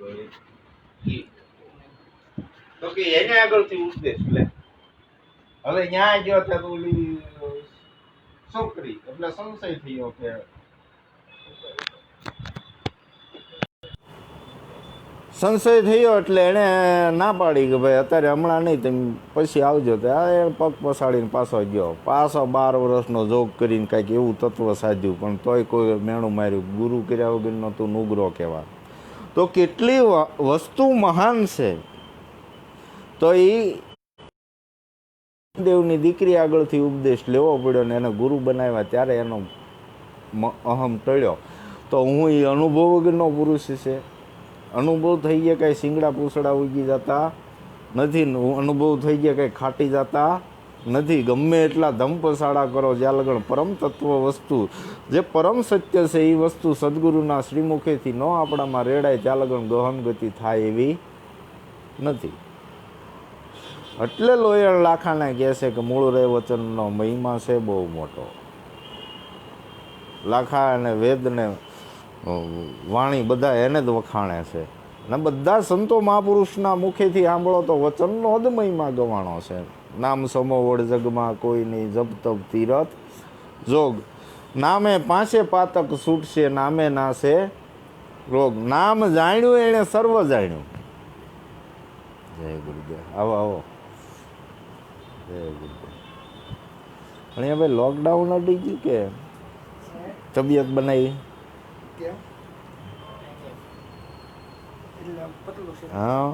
ઈ તો કે એને આગળથી ઉપદેશ લે. હવે ન્યાય ગયો ત્યાં ઓલી છોકરી એટલે સંશય થયો કે સંશય થયો એટલે એને ના પાડી કે ભાઈ અત્યારે હમણાં નહીં, તમે પછી આવજો. તો એ પગ પસાડીને પાછો ગયો. પાછો 12 વર્ષનો જોગ કરીને કાંઈક એવું તત્વ સાધ્યું, પણ તોય કોઈ મેણું માર્યું. ગુરુ કર્યા વગરનો તું નુગરો કહેવા. તો કેટલી વસ્તુ મહાન છે. તો એ દેવની દીકરી આગળથી ઉપદેશ લેવો પડ્યો ને એને ગુરુ બનાવ્યા, ત્યારે એનો અહમ ટળ્યો. તો હું એ અનુભવ વગરનો પુરુષ છે. અનુભવ થઈ ગયા કાંઈ શિંગડા પૂસડા ઉગી જતા નથી, અનુભવ થઈ ગયા કાંઈ ખાટી જતા નથી. ગમે એટલા ધમપસાડા કરો, જ્યાં લગણ પરમ તત્વ વસ્તુ જે પરમ સત્ય છે એ વસ્તુ સદગુરુના શ્રીમુખેથી ન આપણામાં રેડાય, ત્યાં લગણ ગહન ગતિ થાય એવી નથી. એટલે લોયણ લાખાને કહે છે કે મૂળ રે વચનનો મહિમા છે બહુ મોટો. લાખા અને વેદને વાણી બધા એને જ વખાણે છે. અને બધા સંતો મહાપુરુષના મુખેથી સાંભળો તો વચનનો જ મહિમા ગવાણો છે. નામ સમોવડ જગમાં કોઈ નહીં, જપ તપ તીરથ જોગ. નામે પાંચે પાતક છૂટશે, નામે નાશે રોગ. નામ જાણ્યું એણે સર્વ જાણ્યું. જય ગુરુદેવ. આવો આવો. જય ગુરુદેવ. પણ હવે લોકડાઉન અડી ગયું કે તબિયત બનાવી? હા,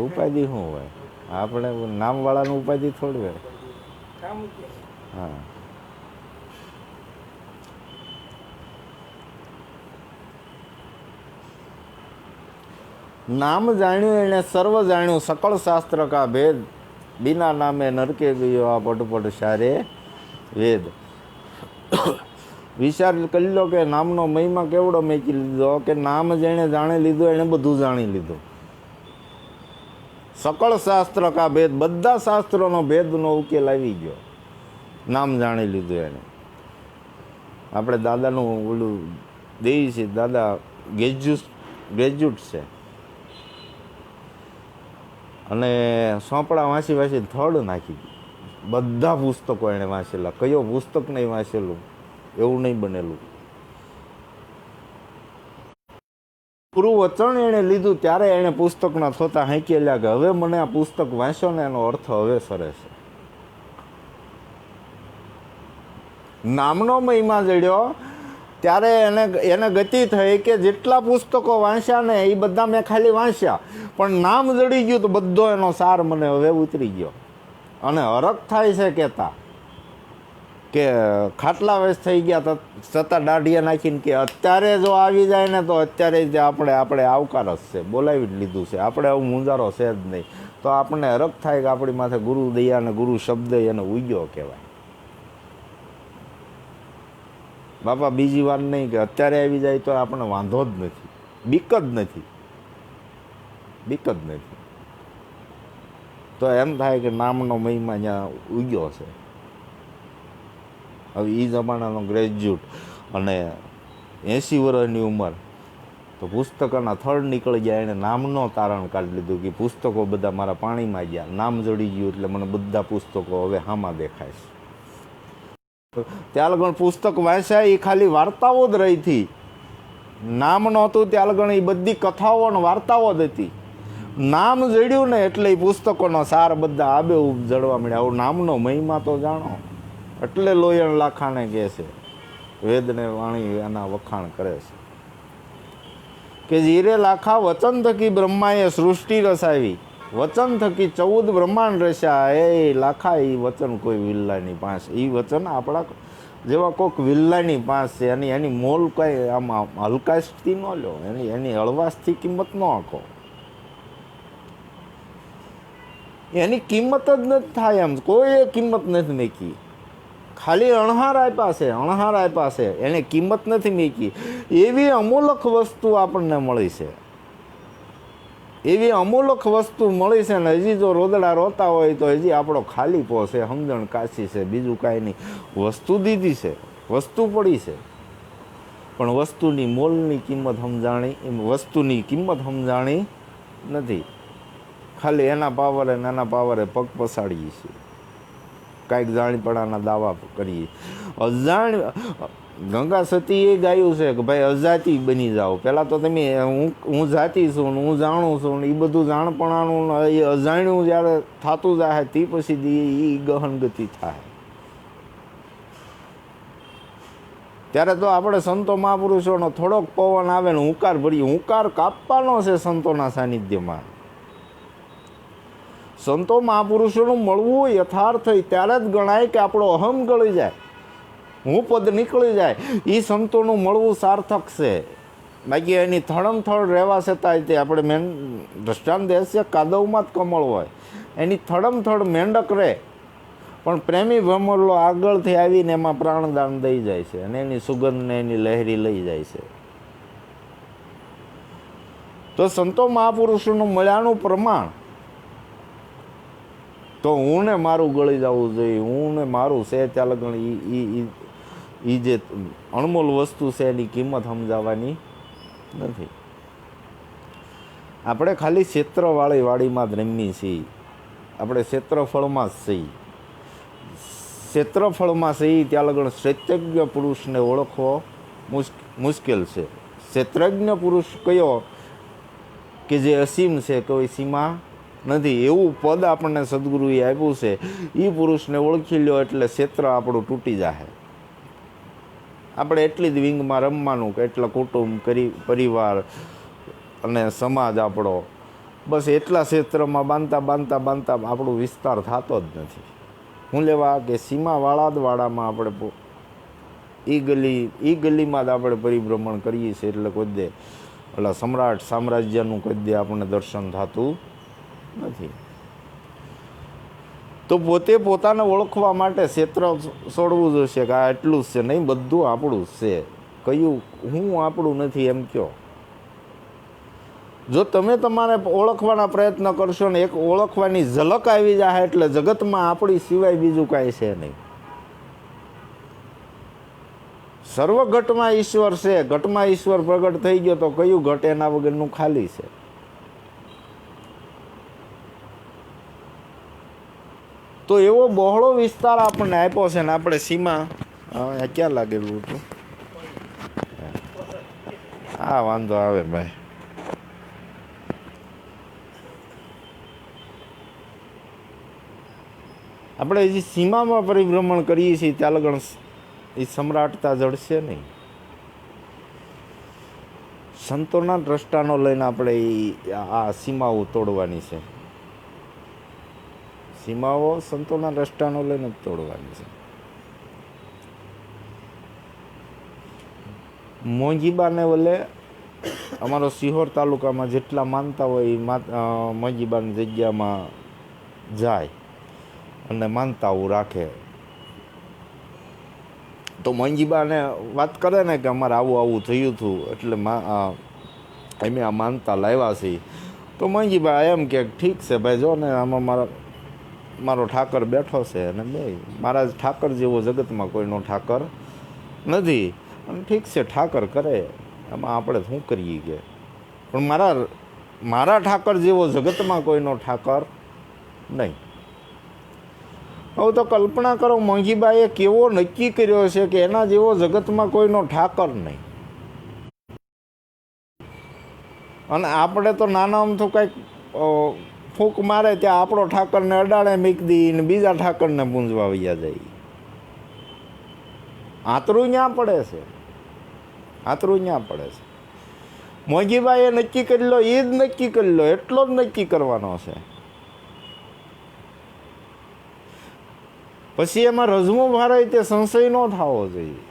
ઉપાધિ શું હોય? આપણે નામવાળાનું ઉપાધિ થોડી હોય. હા, નામ જાણ્યું એને સર્વ જાણ્યું, સકળ શાસ્ત્ર કા ભેદ. બિના નામે નરકે ગયો આ પટપટ સારે વેદ. વિચાર કરી લો કે નામનો મહિમા કેવડો મેકી લીધો, કે નામ જેણે જાણી લીધું એને બધું જાણી લીધું. સકળ શાસ્ત્ર કા ભેદ, બધા શાસ્ત્રોનો ભેદનો ઉકેલ આવી ગયો. નામ જાણી લીધું એને. આપણે દાદાનું ઓલું દેવી છે, દાદા ગ્રેજ્યુએટ છે અને સોંપડા વાંચી વાંચી થર્ડ નાખી દીધી. બધા પુસ્તકો એણે વાંચેલા. કયો પુસ્તક નહીં વાંચેલું એવું નહીં બનેલું. પૂરું વચન એણે લીધું ત્યારે એણે પુસ્તકના થોતા હાંકેલા કે હવે મને આ પુસ્તક વાંચ્યો ને એનો અર્થ હવે સરે છે. નામનો મહિમા જડ્યો ત્યારે એને ગતિ થઈ કે જેટલા પુસ્તકો વાંચ્યા ને એ બધા મેં ખાલી વાંચ્યા, પણ નામ જડી ગયું તો બધો એનો સાર મને હવે ઉતરી ગયો. અને હરખ થાય છે કહેતા કે ખાટલા વેશ થઈ ગયા છતાં દાઢિયા નાખીને કે અત્યારે જો આવી જાય ને તો અત્યારે જ આપણે આવકાર જ છે, બોલાવી જ લીધું છે, આપણે આવું મૂંઝારો છે જ નહીં. તો આપણને હરખ થાય કે આપણી માથે ગુરુ દયા અને ગુરુ શબ્દ એને ઉગ્યો કહેવાય. બાપા બીજી વાર નહીં કે અત્યારે આવી જાય તો આપણને વાંધો જ નથી, બીક જ નથી, બીક જ નથી. તો એમ થાય કે નામનો મહિમા ત્યાં ઉગ્યો છે. હવે એ જમાનાનો ગ્રેજ્યુએટ અને 80 વર્ષની ઉંમર, તો પુસ્તકોના થર્ડ નીકળી ગયા. એણે નામનો તારણ કાઢી લીધું કે પુસ્તકો બધા મારા પાણીમાં ગયા, નામ જડી ગયું એટલે મને બધા પુસ્તકો હવે હામાં દેખાય છે. ત્યાં લગણ પુસ્તક વાંચ્યા એ ખાલી વાર્તાઓ જ રહી હતી. નામ નહોતું ત્યાં લગણ એ બધી કથાઓ અને વાર્તાઓ જ હતી. નામ જડ્યું ને એટલે એ પુસ્તકોનો સાર બધા આબેહૂબ જડવા મળ્યા. આવું નામનો મહિમા તો જાણો. એટલે લોયણ લાખાને કહે છે, વેદને વાણી એના વખાણ કરે છે કે જીરે લાખા વચન થકી બ્રહ્માએ સૃષ્ટિ રસાવી, વચન થકી 14 બ્રહ્માંડ રચ્યા. એ લાખા એ વચન કોઈ વિલ્લાની પાસે, એ વચન આપણા જેવા કોઈક વિલ્લાની પાસે છે. એની મોલ કઈ આમ હલકાશથી ન લો, એની હળવાશથી કિંમત ન આંકો. એની કિંમત જ નથી થાય. એમ કોઈ કિંમત નથી મેકી, ખાલી અણહાર આપ્યા છે, એને કિંમત નથી મેકી. એવી અમૂલક વસ્તુ આપણને મળી છે, એવી અમૂલક વસ્તુ મળી છે ને હજી જો રોદડા રોતા હોય તો હજી આપણો ખાલી પો છે, સમજણ કાચી છે, બીજું કાંઈ નહીં. વસ્તુ દીધી છે, વસ્તુ પડી છે. પણ વસ્તુની મોલની કિંમત સમજાણી, એમ વસ્તુની કિંમત સમજાણી નથી. ખાલી એના પાવરે નાના પાવરે પગ પસાડીએ છીએ, કાંઈક જાણીપણાના દાવા કરીએ. અજાણ ગંગા સતીએ ગાયું છે કે ભાઈ અજાતિ બની જાઓ. પહેલાં તો તમે હું જાતિ છું ને હું જાણું છું ને એ બધું જાણપણાનું એ અજાણ્યું જ્યારે થતું જાય તે પછી એ ગહન ગતિ થાય. ત્યારે તો આપણે સંતો મહાપુરુષોનો થોડોક પવન આવે ને હુંકાર ભરીએ. હુંકાર કાપવાનો છે સંતોના સાનિધ્યમાં. સંતો મહાપુરુષોનું મળવું યથાર્થ ત્યારે જ ગણાય કે આપણો અહમ ગળી જાય, હું પદ નીકળી જાય. એ સંતોનું મળવું સાર્થક છે. બાકી એની થડમથડ રહેવા છતાંય તે આપણે મેન દ્રષ્ટાંત દેશે કાદવમાં જ કમળ હોય, એની થડમથડ મેંડક રહે પણ પ્રેમી ભમરલો આગળથી આવીને એમાં પ્રાણદાન દઈ જાય છે અને એની સુગંધને એની લહેરી લઈ જાય છે. તો સંતો મહાપુરુષોનું મળ્યાનું પ્રમાણ તો હું ને મારું ગળી જવું જોઈએ, હું ને મારું છે ત્યાં લગણ એ જે અણમોલ વસ્તુ છે એની કિંમત સમજાવવાની નથી. આપણે ખાલી ક્ષેત્રવાળી વાડીમાં જ રમીએ છીએ, આપણે ક્ષેત્રફળમાં જ છીએ. ક્ષેત્રફળમાં છીએ ત્યાં લગણ ક્ષેત્રજ્ઞ પુરુષને ઓળખવો મુશ્કેલ છે. ક્ષેત્રજ્ઞ પુરુષ કયો કે જે અસીમ છે, કોઈ સીમા નથી, એવું પદ આપણને સદગુરુએ આપ્યું છે. એ પુરુષને ઓળખી લ્યો એટલે ક્ષેત્ર આપણું તૂટી જાય. આપણે એટલી જ વિંગમાં રમવાનું કે એટલા કુટુંબ પરિવાર અને સમાજ આપણો, બસ એટલા ક્ષેત્રમાં બાંધતા બાંધતા બાંધતા આપણો વિસ્તાર થતો જ નથી. હું લેવા કે સીમાવાળા જ વાડામાં આપણે એ ગલીમાં જ આપણે પરિભ્રમણ કરીએ છીએ એટલે કોઈ દે એટલે સમ્રાટ સામ્રાજ્યનું કોઈ દે આપણને દર્શન થતું નથી. તો પોતે પોતાને ઓળખવા માટે ક્ષેત્ર છોડવું જોઈશે કે આ એટલું જ છે, નહીં બધું આપણું જ છે. કયું હું આપણું નથી એમ કહો. જો તમે તમારે ઓળખવાના પ્રયત્ન કરશો ને એક ઓળખવાની ઝલક આવી જાય એટલે જગતમાં આપણી સિવાય બીજું કાંઈ છે નહીં. સર્વ ઘટમાં ઈશ્વર છે, ઘટમાં ઈશ્વર પ્રગટ થઈ ગયો તો કયું ઘટ એના વગરનું ખાલી છે. તો એવો બહોળો વિસ્તાર આપણને આપ્યો છે ને આપણે સીમા ક્યાં લાગેલું હતું? હા વાંધો આવે ભાઈ. આપણે જે સીમામાં પરિભ્રમણ કરીએ છીએ ત્યાં લગણ એ સમ્રાટતા જડશે નહીં. સંતોના દ્રષ્ટાનો લઈને આપણે આ સીમાઓ તોડવાની છે. સીમાઓ સંતોના દ્રષ્ટાનો લઈને જ તોડવાની છે. મોંઘીબાને વલે અમારો સિહોર તાલુકામાં જેટલા માનતા હોય એ મોંઘીબાની જગ્યામાં જાય અને માનતાઓ રાખે. તો મોંઘીબાને વાત કરે ને કે અમારે આવું આવું થયું હતું એટલે અમે આ માનતા લાવ્યા છીએ. તો મોંઘીબા એમ કે ઠીક છે ભાઈ, જો ને આમાં મારો ઠાકર બેઠો છે અને બે મારા ઠાકર જેવો જગતમાં કોઈનો ઠાકર નથી અને ઠીક છે ઠાકર કરે એમાં આપણે શું કરીએ કે, પણ મારા ઠાકર જેવો જગતમાં કોઈનો ઠાકર નહીં. હવે તો કલ્પના કરો મોંઘીબાએ કેવો નક્કી કર્યો છે કે એના જેવો જગતમાં કોઈનો ઠાકર નહીં. અને આપણે તો નાના અમથું કંઈક ફૂંક મારે ત્યાં આપણો ઠાકરને અડાડે મૂકી દઈએ ને બીજા ઠાકરને પૂંજવા વૈયા જાય. આતરું ન્યા પડે છે, આતરું ન્યા પડે છે. મોંઘીબાઈએ નક્કી કરી લો, એ જ નક્કી કરી લો, એટલો જ નક્કી કરવાનો છે. પછી એમાં રજમો ભરાય તે સંશય ન થવો જોઈએ.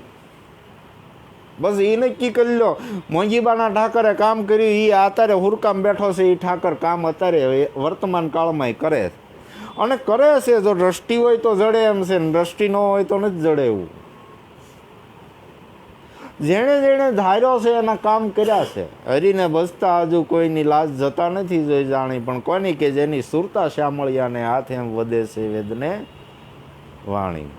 બસ એ નક્કી કરી લો મોંઘીબાના ઠાકરે કામ કર્યું, એ અત્યારે હુરકામ બેઠો છે, એ ઠાકર કામ અત્યારે વર્તમાન કાળમાં કરે અને કરે છે. જો દ્રષ્ટિ હોય તો જડે એમ છે ને દ્રષ્ટિ ન હોય તો નથી જડે એવું. જેણે જેણે ધાર્યો છે એના કામ કર્યા છે. હરીને બસતા હજુ કોઈની લાજ જતા નથી જોઈ જાણી, પણ કોની કે જેની સુરતા શ્યામળિયાને હાથ એમ વધે છે વેદને વાણી.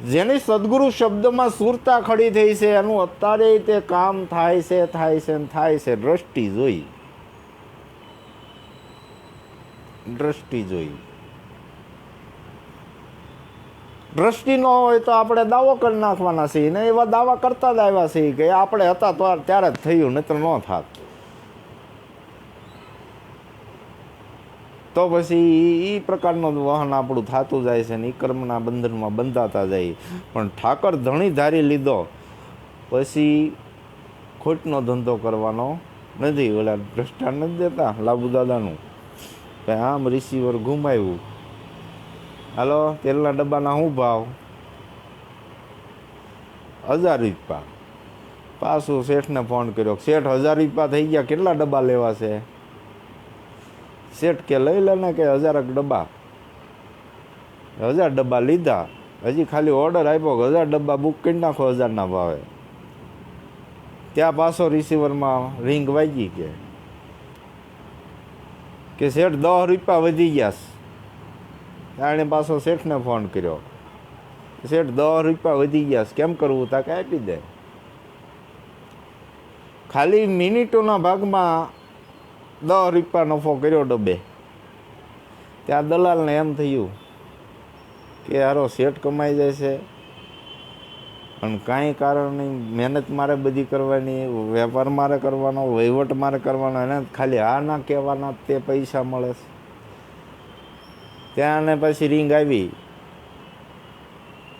જેની સદગુરુ શબ્દમાં સુરતા ખડી થઈ છે એનું અત્યારે તે કામ થાય છે ને થાય છે. દ્રષ્ટિ જોઈ, દ્રષ્ટિ જોઈ. દ્રષ્ટિ ન હોય તો આપણે દાવો કરી નાખવાના છીએ ને એવા દાવા કરતા જ આવ્યા છીએ કે આપણે હતા તો ત્યારે જ થયું, નહીતર ન થાત. તો પછી એ પ્રકારનું વહન આપણું થતું જાય છે ને એ કર્મના બંધનમાં બંધાતા જાય. પણ ઠાકર ધણી ધારી લીધો પછી ખોટનો ધંધો કરવાનો નથી. ઓલા દ્રષ્ટાંત નથી દેતા લાબુ દાદાનું કે આમ રિસીવર ઘુમાવ્યું, હાલો તેલના ડબ્બાના શું ભાવ? 1000 રૂપિયા. પાછું શેઠને ફોન કર્યો, શેઠ 1000 રૂપિયા થઈ ગયા, કેટલા ડબ્બા લેવા છે? શેઠ કે લઈ લે ને કે 1000 ડબ્બા. 1000 ડબ્બા લીધા, હજી ખાલી ઓર્ડર આપ્યો કે 1000 ડબ્બા બુક કરી નાખો 1000ના ભાવે. ત્યાં પાછો રિસીવરમાં રિંગ વાગી કે શેઠ 10 રૂપિયા વધી ગયા. એણે પાછો શેઠને ફોન કર્યો, શેઠ 10 રૂપિયા વધી ગયા, કેમ કરવું? તા કે આપી દે. ખાલી મિનિટોના ભાગમાં 10 રૂપિયા નફો કર્યો ડબ્બે. ત્યાં દલાલને એમ થયું કે હારો શેઠ કમાઈ જાય છે અને કાંઈ કારણ નહીં, મહેનત મારે બધી કરવાની, વેપાર મારે કરવાનો, વહીવટ મારે કરવાનો, એને ખાલી હા ના કહેવાના તે પૈસા મળે છે. ત્યાં ને પછી રિંગ આવી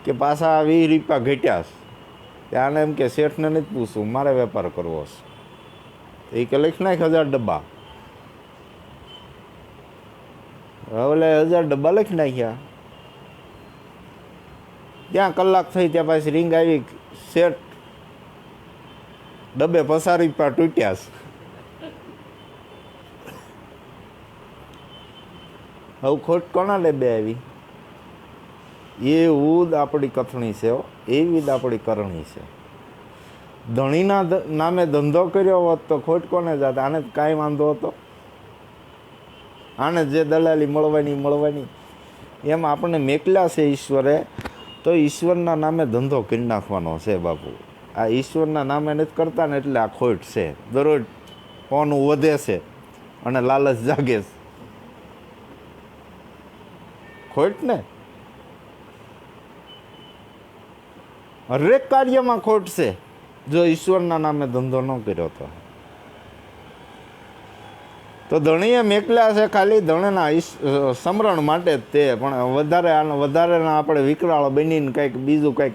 કે પાછા 20 રૂપિયા ઘટ્યા. ત્યાં એમ કે શેઠને નથી પૂછવું, મારે વેપાર કરવો છે. એ કે લખી નાખ 1000 ડબ્બા. હવે 1000 ડબ્બા લખી નાખ્યા. ત્યાં કલાક થઈ, ત્યાં પાછી રિંગ આવી, શેઠ ડબ્બે 50 રૂપિયા તૂટ્યા છે. હવે ખોટ કોના ડબ્બે આવી? એવું જ આપણી કથણી છે, એવી જ આપણી કરણી છે. ધણીના નામે ધંધો કર્યો હોત તો ખોટ કોને જાત? આને કાંઈ વાંધો હતો? આને જે દલાલી મળવાની એમ આપણને મેકલ્યા છે ઈશ્વરે, તો ઈશ્વરના નામે ધંધો કરી નાખવાનો છે બાપુ. આ ઈશ્વરના નામે નથી કરતા ને એટલે આ ખોટ છે. દરરોજ ફોન વધે છે અને લાલચ જાગે છે. ખોટ ને હરેક કાર્યમાં ખોટ છે જો ઈશ્વરના નામે ધંધો ન કર્યો તો ધણીએ મેકલ્યા છે ખાલી ધણીના સમરણ માટે જ તે. પણ વધારેના આપણે વિકરાળ બનીને કંઈક બીજું કંઈક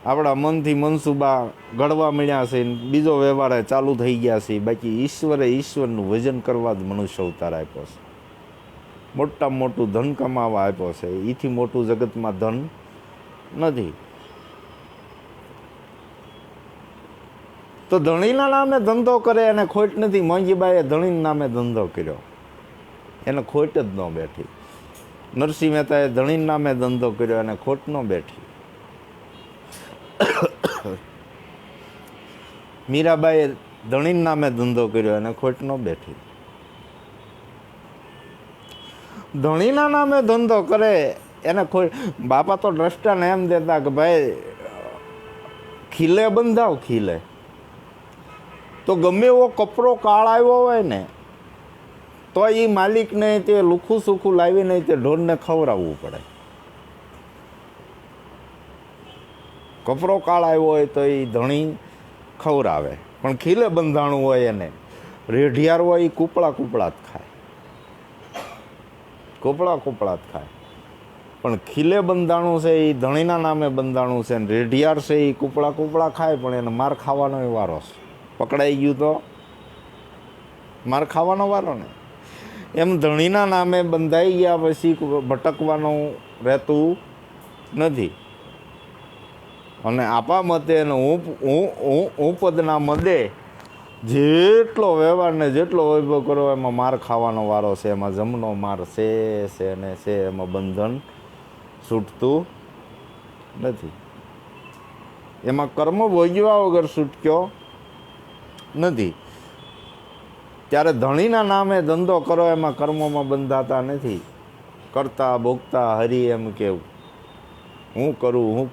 આપણા મનથી મનસુબા ઘડવા મળ્યા છે, બીજો વ્યવહાર ચાલુ થઈ ગયા છે. બાકી ઈશ્વરનું ભજન કરવા જ મનુષ્ય અવતાર આપ્યો છે. મોટામાં મોટું ધન કમાવા આપ્યો છે. એથી મોટું જગતમાં ધન નથી. તો ધણીના નામે ધંધો કરે એને ખોટ નથી. મોંઘીબાઈએ ધણીના નામે ધંધો કર્યો, એને ખોટ જ ન બેઠી. નરસિંહ મહેતાએ ધણીના નામે ધંધો કર્યો, એને ખોટ ન બેઠી. મીરાબાઈએ ધણીના નામે ધંધો કર્યો, એને ખોટ ન બેઠી. ધણીના નામે ધંધો કરે એને ખોટ. બાપા તો દ્રષ્ટાને એમ દેતા કે ભાઈ ખીલે બંધાવ, ખીલે તો ગમે એવો કપરો કાળ આવ્યો હોય ને તો એ માલિકને તે લુખું સુખું લાવીને તે ઢોરને ખવડાવવું પડે. કપરો કાળ આવ્યો હોય તો એ ધણી ખવડાવે, પણ ખીલે બંધાણું હોય એને રેઢિયાર હોય એ કૂપળા જ ખાય, કૂપળા જ ખાય. પણ ખીલે બંધાણું છે એ ધણીના નામે બંધાણું છે, ને રેઢિયાર છે એ કૂપળા ખાય, પણ એને માર ખાવાનો વારો છે. પકડાઈ ગયું તો માર ખાવાનો વારો ને. એમ ધણીના નામે બંધાઈ ગયા પછી ભટકવાનું રહેતું નથી. અને આપા મતે હું પદના મદે જેટલો વ્યવહાર ને જેટલો વૈભવ કરો એમાં માર ખાવાનો વારો છે. એમાં જમનો માર છે ને છે, એમાં બંધન છૂટતું નથી. એમાં કર્મ ભોગવ્યા વગર છૂટક્યો નથી. ત્યારે ધણીના નામે ધંધો કરો એમાં કર્મોમાં બંધાતા નથી. કરતા ભોગતા હરી એમ કેવું. હું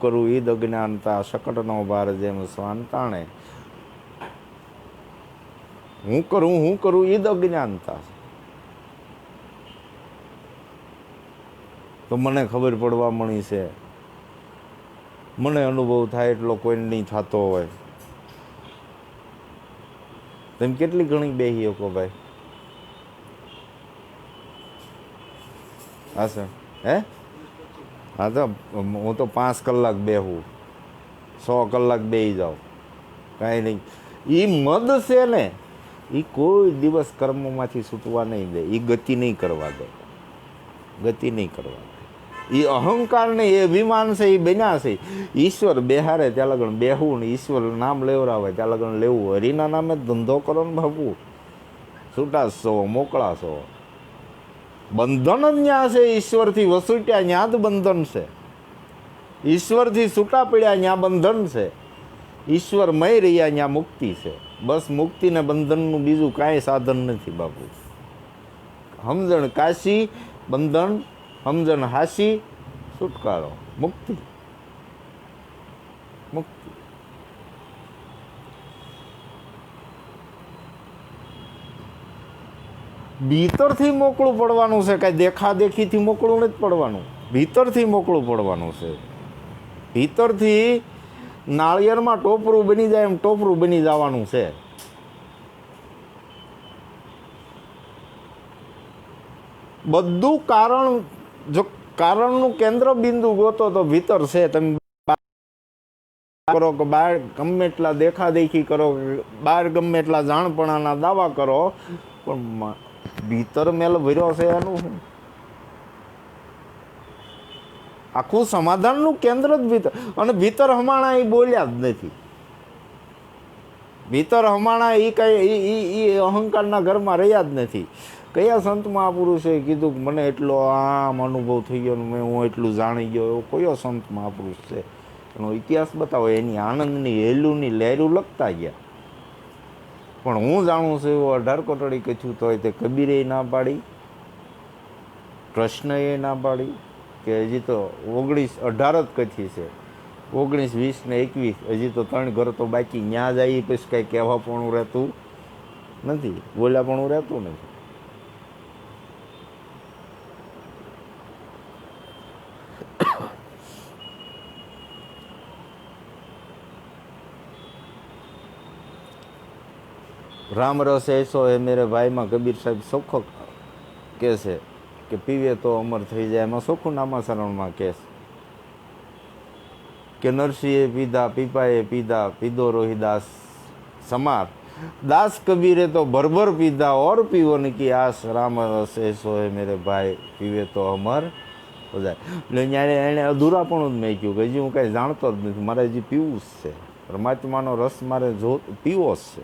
કરું ઈદ અજ્ઞાનતા, શકટનો ભાર જેમ શ્વાન તાણે. હું કરું ઈદ અજ્ઞાનતા. તો મને ખબર પડવા મળી છે, મને અનુભવ થાય એટલો કોઈને નહીં થતો હોય. તમે કેટલી ઘણી બેહી શકો ભાઈ? હા સર, હે? હા તો હું તો 5 કલાક બેહું, 100 કલાક બેહી જાઉં, કાંઈ નહીં. એ મદ છે ને, એ કોઈ દિવસ કર્મોમાંથી છૂટવા નહીં દે, એ ગતિ નહીં કરવા દે, ગતિ નહીં કરવા દે. એ અહંકાર ને એ અભિમાન છે, એ બન્યા છે. ઈશ્વર બેહારે ત્યાં લગન બેહવું ને ઈશ્વર નામ લેવરાવે ત્યાં લગન લેવું. હરિના નામે ધંધો કરો ને બાપુ, છૂટા છો, મોકળા છો. બંધન જ ન્યા છે, ઈશ્વરથી વસૂટ્યા ન્યા જ બંધન છે. ઈશ્વરથી છૂટા પડ્યા ન્યા બંધન છે. ઈશ્વર મય રહ્યા ન્યા મુક્તિ છે. બસ મુક્તિ ને બંધનનું બીજું કાંઈ સાધન નથી બાપુ. સમજણ કાશી, બંધન સમજણ હાસી, છુટકારો, મુક્તિ. મુક્તિ ભીતરથી મોકળું પડવાનું છે, કાંઈ દેખાદેખીથી મોકળું નથી પડવાનું. ભીતરથી મોકળું પડવાનું છે. ભીતરથી નાળિયેરમાં ટોપરું બની જાય એમ ટોપરું બની જવાનું છે. બધું કારણ, જો કારણનું કેન્દ્ર બિંદુ ગોતો તો ભીતર છે. તમે કરો કે બહાર ગમે એટલા દેખાદેખી કરો, બહાર ગમે એટલા જાણપણાના દાવા કરો, પણ ભીતર મેલ ભર્યો છે એનું શું? આખું સમાધાનનું કેન્દ્ર જ ભીતર. અને ભીતર હમાણા એ બોલ્યા જ નથી. ભીતર હમાણા એ કઈ એ અહંકારના ઘરમાં રહ્યા જ નથી. કયા સંત મહાપુરુષે કીધું કે મને એટલો આમ અનુભવ થઈ ગયો, હું એટલું જાણી ગયો, એવો કયો સંત મહાપુરુષ છે? એનો ઇતિહાસ બતાવો. એની આનંદની હેલુની લહેરું લખતા ગયા. પણ હું જાણું છું એવો 18 કોટડી કચ્યું તોય તે કબીરે ના પાડી, કૃષ્ણએ ના પાડી, કે હજી તો 19, 18 જ કચ્છી છે. 19, 20 ને 21 હજી તો 3 ઘર તો બાકી. ન્યા જાય પછી કાંઈ કહેવાપણું રહેતું નથી, બોલ્યાપણું રહેતું નથી. રામ રસ ऐसो है मेरे ભાઈમાં કબીર સાહેબ સોખો કહે છે કે પીવે તો અમર થઈ જાય. એમાં સોખું નામાસરણમાં કહે કે નરસિંહે પીધા, પીપાએ પીધા, પીધો રોહિદાસ સમાર, દાસ કબીરે તો ભરભર પીધા, ઓર પીવોની કી આસ. રામ રસ ऐसो है मेरे ભાઈ, પીવે તો અમર હો જાય. એટલે અહીંયા એણે અધૂરાપણું જ મેં કહ્યું કે હજી હું કાંઈ જાણતો જ નથી, મારે હજી પીવું જ છે. પરમાત્માનો રસ મારે પીવો જ છે.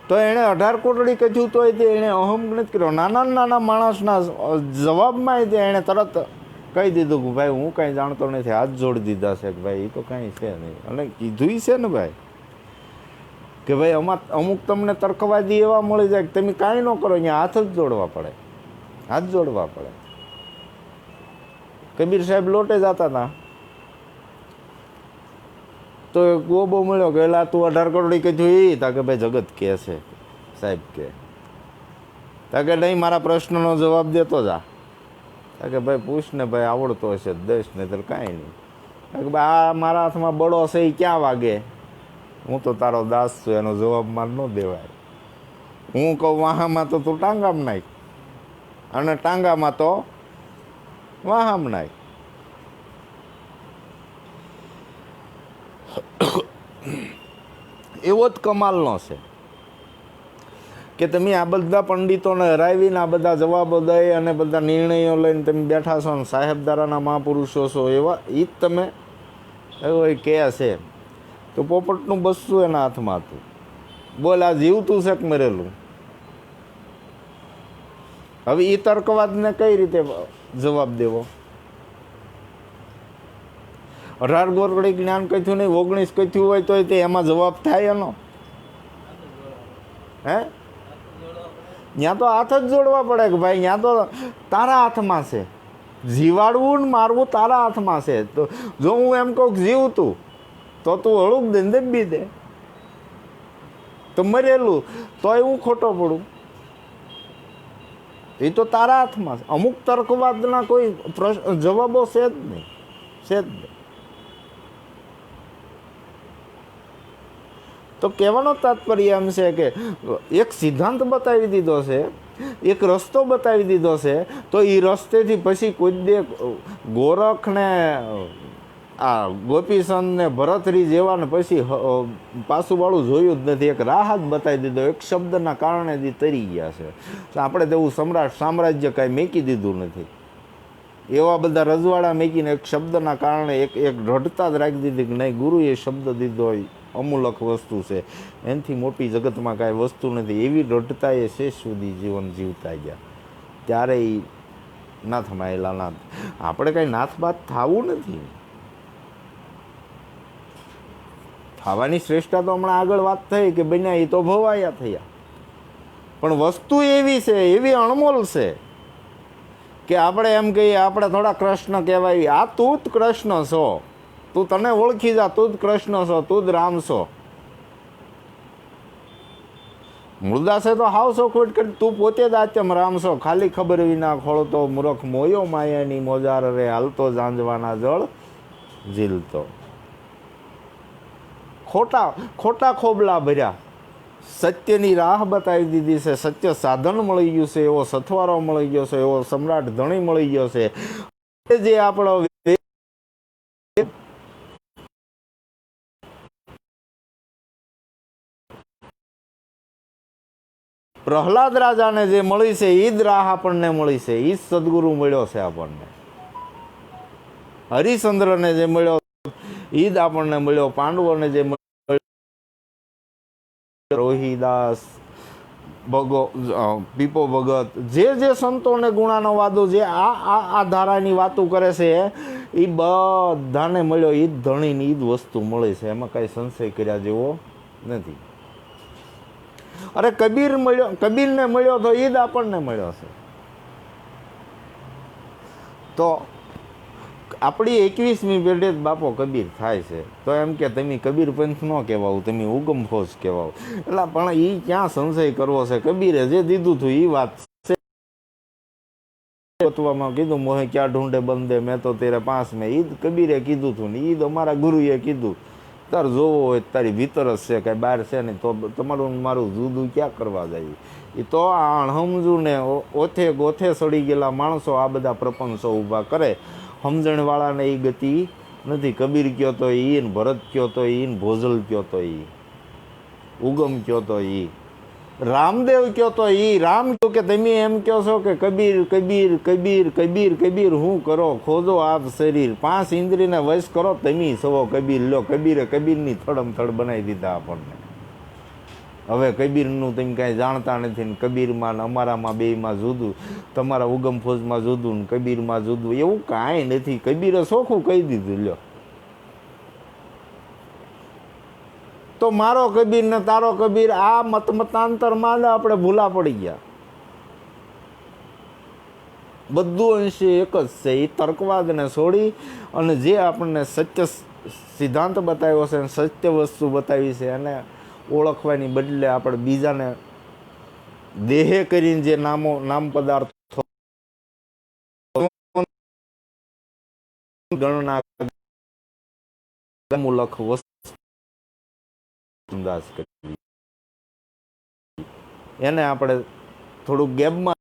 તો એણે 18 કોટડી કચ્યું તોય તે એણે અહમ નથી કર્યો. નાના માણસના જવાબમાં એણે તરત કહી દીધું કે ભાઈ હું કાંઈ જાણતો નથી. હાથ જોડી દીધા છે કે ભાઈ એ તો કાંઈ છે નહીં. અને કીધું છે ને ભાઈ કે ભાઈ અમુક તમને તર્કવાદી એવા મળી જાય કે તમે કાંઈ ન કરો, અહીંયા હાથ જ જોડવા પડે, હાથ જોડવા પડે. કબીર સાહેબ લોટે જતા હતા તો એક ગોબો મળ્યો કે એલા તું 18 કરોડી કીધું એ તા કે ભાઈ જગત કે છે સાહેબ કે તા કે નહીં મારા પ્રશ્નનો જવાબ દેતો જા. તા કે ભાઈ પૂછ ને ભાઈ, આવડતો હશે દસ ને તો કાંઈ નહીં. કે ભાઈ આ મારા હાથમાં બળો છે એ ક્યાં વાગે? હું તો તારો દાસ છું, એનો જવાબ માર ન દેવાય. હું કહું વાહામાં તો તું ટાંગામાં નાખ, અને ટાંગામાં તો વાહામાં નાખ. એવો જ કમાલનો છે કે તમે આ બધા પંડિતોને હરાવીને આ બધા જવાબો દઈ અને બધા નિર્ણયો લઈને તમે બેઠા છો ને સાહેબદારાના મહાપુરુષો છો એવા એ જ તમે એવો કહે છે. તો પોપટનું બસતું એના હાથમાં હતું. બોલ આ જીવતું છે કે મરેલું? હવે એ તર્કવાદને કઈ રીતે જવાબ દેવો? 18 કોટડી જ્ઞાન કથ્યું નહીં, 19 કથ્યું હોય તો તે એમાં જવાબ થાય એનો? હે? ત્યાં તો હાથ જ જોડવા પડે કે ભાઈ ત્યાં તો તારા હાથમાં છે. જીવાડવું ને મારવું તારા હાથમાં છે. તો જો હું એમ કહું જીવ તું, તો તું હળુક દે ને દબી દે, તો મરેલું તોય હું ખોટો પડું. એ તો તારા હાથમાં છે. અમુક તર્કવાદના કોઈ જવાબો છે જ નહીં, છે જ નહીં. તો કહેવાનો તાત્પર્ય એમ છે કે એક સિદ્ધાંત બતાવી દીધો છે, એક રસ્તો બતાવી દીધો છે, તો એ રસ્તેથી પછી કોઈ દે ગોરખને આ ગોપીચંદ ને ભરતરી જેવા ને પછી પાછું વાળું જોયું જ નથી. એક રાહ જ બતાવી દીધો, એક શબ્દના કારણે જ તરી ગયા છે. તો આપણે તેવું સામ્રાજ્ય કાંઈ મેકી દીધું નથી. એવા બધા રજવાડા મેકીને એક શબ્દના કારણે એક રડતા જ રાખી દીધી કે નહીં, ગુરુએ શબ્દ દીધો હોય, અમૂલક વસ્તુ છે, એનાથી મોટી જગતમાં કાંઈ વસ્તુ નથી. એવી રડતા એ શેષ સુધી જીવન જીવતા ગયા. ત્યારે એ નાથ માયેલા નાથ. આપણે કાંઈ નાથ બાત થવું નથી. થવાની શ્રેષ્ઠતા તો હમણાં આગળ વાત થઈ કે બન્યા એ તો ભવાયા થયા, પણ વસ્તુ એવી છે, એવી અણમોલ છે કે આપણે એમ કહીએ આપણે થોડા કૃષ્ણ કહેવાય. આ તું જ કૃષ્ણ છો, તું તને ઓળખી જા, તું જ કૃષ્ણ છો, તું જ રામ છો. મૃદા છે તો હાવ છો ખોટ કરી, તું પોતે જ આત્યમ રામ છો. ખાલી ખબર વિના ખોળતો મૂરખ મોયો માયાની મોજાર રે, હાલતો જાંજવાના જળ ઝીલતો. ખોટા ખોટા ખોબલા ભર્યા, સત્યની રાહ બતાવી દીધી છે. સત્ય સાધન મળી ગયું છે, એવો સથવારો મળી ગયો છે, એવો સમ્રાટ ધણી મળી ગયો છે. જે આપણો પ્રહલાદ રાજાને જે મળી છે એ જ રાહ આપણને મળી છે, એ જ સદગુરુ મળ્યો છે આપણને. હરિશ્ચંદ્રને જે મળ્યો એ જ આપણને મળ્યો. પાંડવોને જે મળ્યો, રોહિદાસ, પીપો ભગત, જે સંતોને ગુણાનો વાદો જે આ ધારાની વાતો કરે છે એ બધાને મળ્યો. એ જ ધણીની એ જ વસ્તુ મળી છે, એમાં કાંઈ સંશય કર્યા જેવો નથી. અરે કબીર મળ્યો, કબીરને મળ્યો તો એ જ આપણને મળ્યો છે. તો આપણી 21મી પેઢી જ બાપો કબીર થાય છે. તો એમ કે તમે કબીર પંથ ન કહેવાવું, તમે ઉગમ ફોજ કહેવાવું. એટલે પણ એ ક્યાં સંશય કરવો છે? કબીરે જે દીધું હતું એ વાત છે. કીધું મોહે ક્યાં ઢૂંઢે બંદે, મેં તો તેરે પાસ મેં. ઈદ કબીરે કીધું હતું ને ઈદ અમારા ગુરુએ કીધું. તાર જોવો હોય તારી ભીતર જ છે, કાંઈ બહાર છે નહીં. તો તમારું મારું જુદું ક્યાં કરવા જાય? એ તો આ અણહમજુ ને ઓથે ગોથે સડી ગયેલા માણસો આ બધા પ્રપંચો ઊભા કરે. સમજણવાળાને એ ગતિ નથી. કબીર કયો તો ઈ ને ભરત કયો તો ઈ ને ભોજલ કયો તો ઈ, ઉગમ કયો તો ઈ, રામદેવ કયો તો ઈ. રામ કહ્યું કે તમે એમ કહો છો કે કબીર કબીર કબીર કબીર કબીર હું કરો? ખોદો આપ શરીર, 5 ઇન્દ્રિયને વશ કરો તમે સવો કબીર. લો કબીરે કબીરની થડમથડ બનાવી દીધા આપણને. હવે કબીરનું તમે કાંઈ જાણતા નથી ને કબીરમાં ને અમારામાં બેયમાં જુદું, તમારા ઉગમ ફોજમાં જુદું ને કબીરમાં જુદું, એવું કાંઈ નથી. કબીરે ચોખ્ખું કહી દીધું. લ્યો તો મારો કબીર ને તારો કબીર, આ મતાંતરમાં આપણે ભૂલા પડી ગયા. બધું અંશે એક જ છે. એ તર્કવાદને છોડી અને જે આપણને સત્ય સિદ્ધાંત બતાવ્યો છે, સત્ય વસ્તુ બતાવી છે, અને ઓળખવાની બદલે આપણે બીજાને દેહે કરીને જે નામ પદાર્થો ગણના મૂલક વસ્તુ એને આપણે થોડુંક ગેપમાં